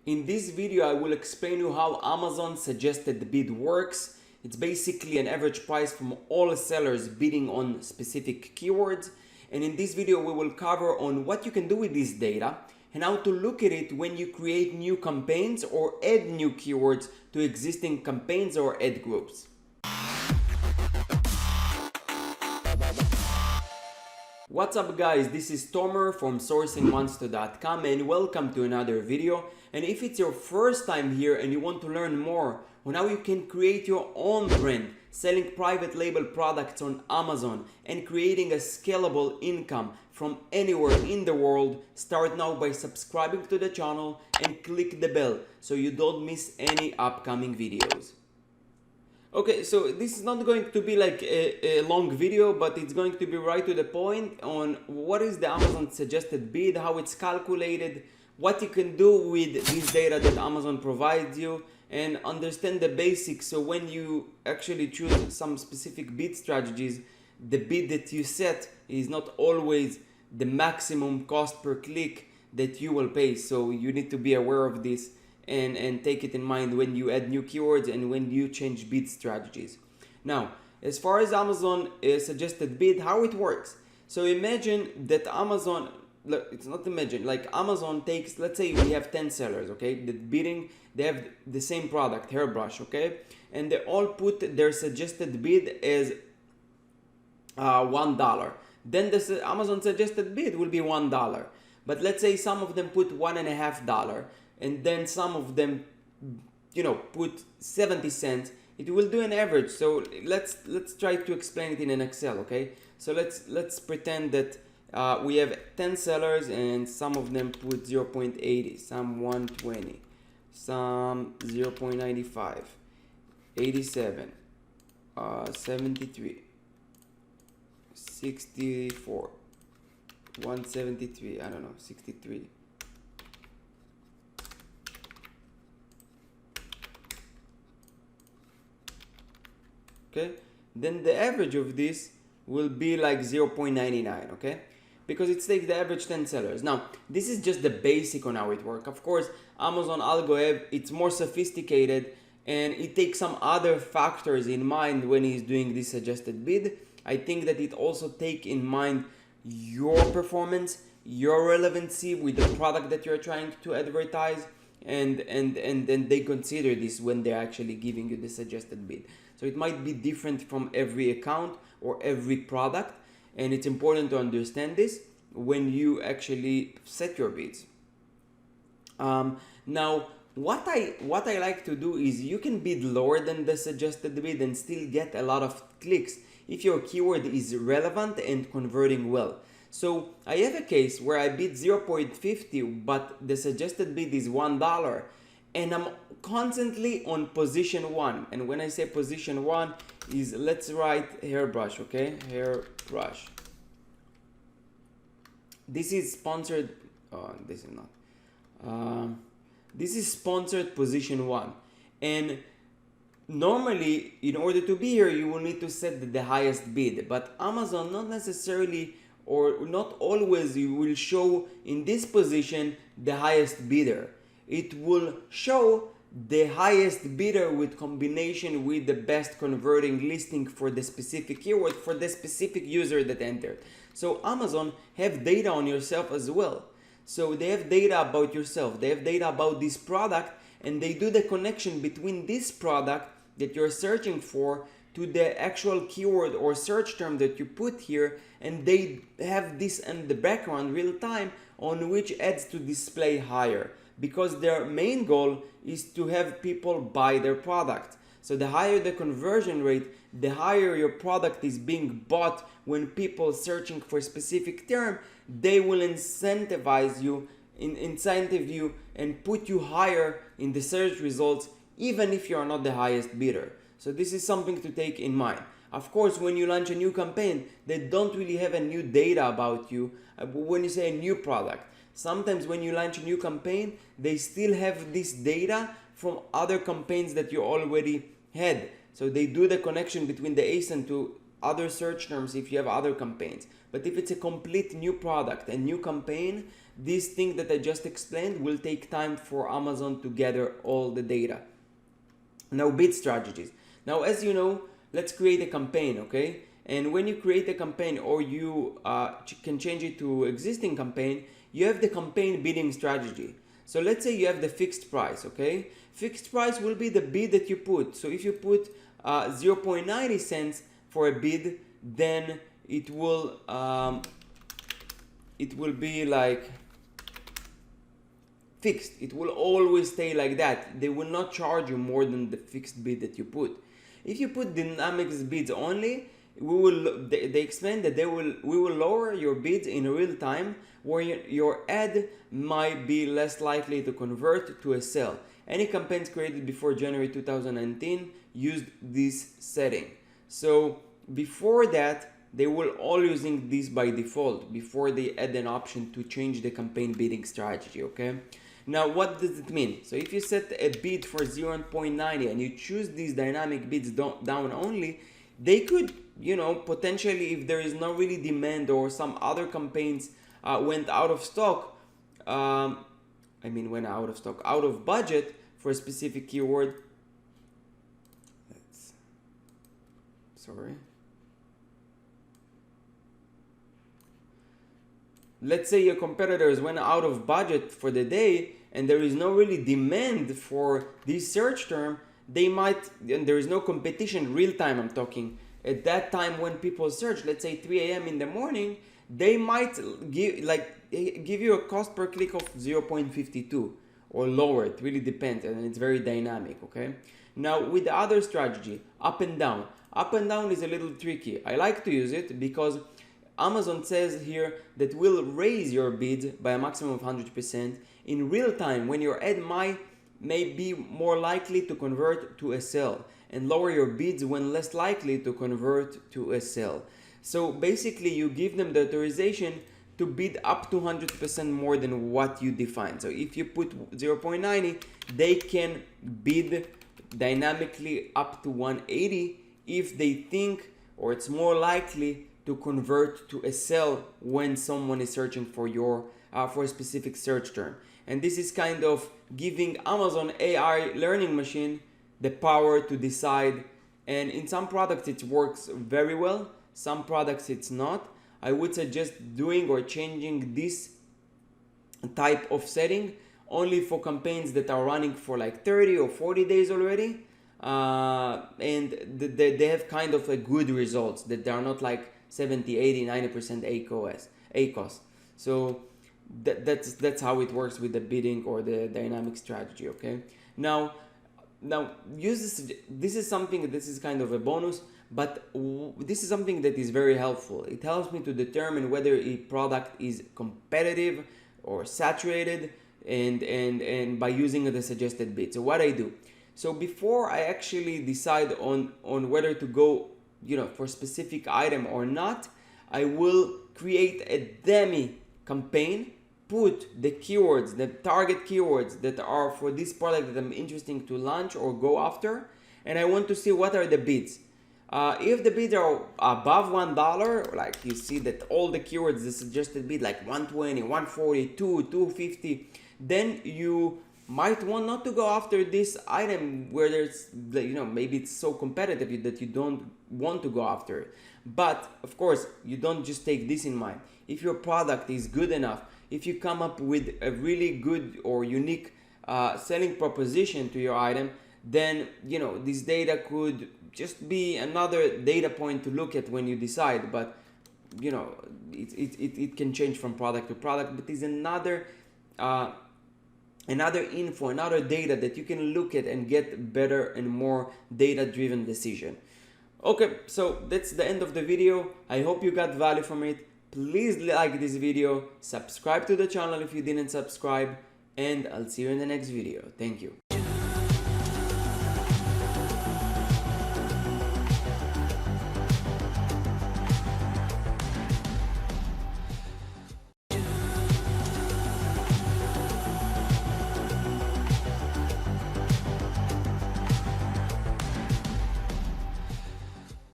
In this video, I will explain you how Amazon suggested bid works. It's basically an average price from all sellers bidding on specific keywords. And in this video, we will cover on what you can do with this data and how to look at it when you create new campaigns or add new keywords to existing campaigns or ad groups. What's up guys, this is Tomer from sourcingmonster.com and welcome to another video. And if it's your first time here and you want to learn more on how you can create your own brand, selling private label products on Amazon and creating a scalable income from anywhere in the world, start now by subscribing to the channel and click the bell so you don't miss any upcoming videos. Okay, so this is not going to be like a long video, but it's going to be right to the point on what is the Amazon suggested bid, how it's calculated, what you can do with this data that Amazon provides you, and understand the basics. So when you actually choose some specific bid strategies, the bid that you set is not always the maximum cost per click that you will pay. So you need to be aware of this and take it in mind when you add new keywords and when you change bid strategies. Now, as far as Amazon suggested bid, how it works. So imagine that Amazon, it's not imagine, like Amazon takes, let's say we have 10 sellers, okay, that bidding, they have the same product, hairbrush, okay, and they all put their suggested bid as $1. Then the Amazon suggested bid will be $1. But let's say some of them put $1.50, and then some of them, put 70 cents. It will do an average. So let's try to explain it in an Excel, okay? So let's pretend that we have 10 sellers and some of them put 0.80, some 120, some 0.95, 87, 73, 64, 173, I don't know, 63. Okay, then the average of this will be like 0.99, okay, because it's like the average 10 sellers. Now this is just the basic on how it works. Of course, Amazon Algo, it's more sophisticated and it takes some other factors in mind when he's doing this suggested bid. I think that it also take in mind your performance, your relevancy with the product that you're trying to advertise, and then they consider this when they're actually giving you the suggested bid. So it might be different from every account or every product, and it's important to understand this when you actually set your bids. Now, what I like to do is you can bid lower than the suggested bid and still get a lot of clicks if your keyword is relevant and converting well. So I have a case where I bid 0.50, but the suggested bid is $1, and I'm constantly on position 1. And when I say position 1 is, let's write hairbrush, okay? Hairbrush. This is sponsored, this is not. This is sponsored position 1. And normally, in order to be here, you will need to set the highest bid. But Amazon not necessarily or not always you will show in this position the highest bidder. It will show the highest bidder with combination with the best converting listing for the specific keyword for the specific user that entered. So Amazon have data on yourself as well. So they have data about yourself, they have data about this product, and they do the connection between this product that you're searching for to the actual keyword or search term that you put here, and they have this in the background real time on which ads to display higher, because their main goal is to have people buy their product. So the higher the conversion rate, the higher your product is being bought. When people searching for a specific term, they will incentivize you, and put you higher in the search results, even if you are not the highest bidder. So this is something to take in mind. Of course, when you launch a new campaign, they don't really have a new data about you. When you say a new product, sometimes when you launch a new campaign, they still have this data from other campaigns that you already had. So they do the connection between the ASIN to other search terms if you have other campaigns. But if it's a complete new product and new campaign, this thing that I just explained will take time for Amazon to gather all the data. Now, bid strategies. Now, as you know, let's create a campaign, okay? And when you create a campaign, or you can change it to existing campaign, you have the campaign bidding strategy. So let's say you have the fixed price, okay? Fixed price will be the bid that you put. So if you put 0.90 cents for a bid, then it will be like fixed. It will always stay like that. They will not charge you more than the fixed bid that you put. If you put dynamic bids only, they explain that we will lower your bids in real time, where your ad might be less likely to convert to a sale. Any campaigns created before January 2019 used this setting. So before that, they were all using this by default before they add an option to change the campaign bidding strategy, okay? Now, what does it mean? So if you set a bid for 0.90 and you choose these dynamic bids down only, they could, potentially, if there is not really demand or some other campaigns went out of stock, out of budget for a specific keyword. Let's say your competitors went out of budget for the day and there is no really demand for this search term, and there is no competition real time, I'm talking. At that time when people search, let's say 3 a.m. in the morning, they might give you a cost per click of 0.52 or lower. It really depends, and it's very dynamic, okay? Now, with the other strategy, up and down. Up and down is a little tricky. I like to use it because Amazon says here that will raise your bid by a maximum of 100% in real time when your ad may be more likely to convert to a sale, and lower your bids when less likely to convert to a sale. So basically you give them the authorization to bid up to 100% more than what you define. So if you put 0.90, they can bid dynamically up to 180 if they think, or it's more likely to convert to a sale when someone is searching for for a specific search term. And this is kind of giving Amazon AI learning machine the power to decide. And in some products it works very well, some products it's not. I would suggest doing or changing this type of setting only for campaigns that are running for like 30 or 40 days already, and they have kind of a good results, that they are not like 70, 80, 90% ACOS. So that's how it works with the bidding or the dynamic strategy, okay? Now this is kind of a bonus, but this is something that is very helpful. It helps me to determine whether a product is competitive or saturated, and by using the suggested bid. So what I do, so before I actually decide on whether to go for a specific item or not, I will create a dummy campaign, put the keywords, the target keywords that are for this product that I'm interested to launch or go after, and I want to see what are the bids. If the bids are above $1, like you see that all the keywords, the suggested bid like 120, 142, 250, then you might want not to go after this item where there's, maybe it's so competitive that you don't want to go after it. But of course, you don't just take this in mind. If your product is good enough, if you come up with a really good or unique selling proposition to your item, then this data could just be another data point to look at when you decide. But it can change from product to product, but it's another info, another data that you can look at and get better and more data-driven decision. Okay, so that's the end of the video. I hope you got value from it. Please like this video, subscribe to the channel if you didn't subscribe, and I'll see you in the next video. Thank you.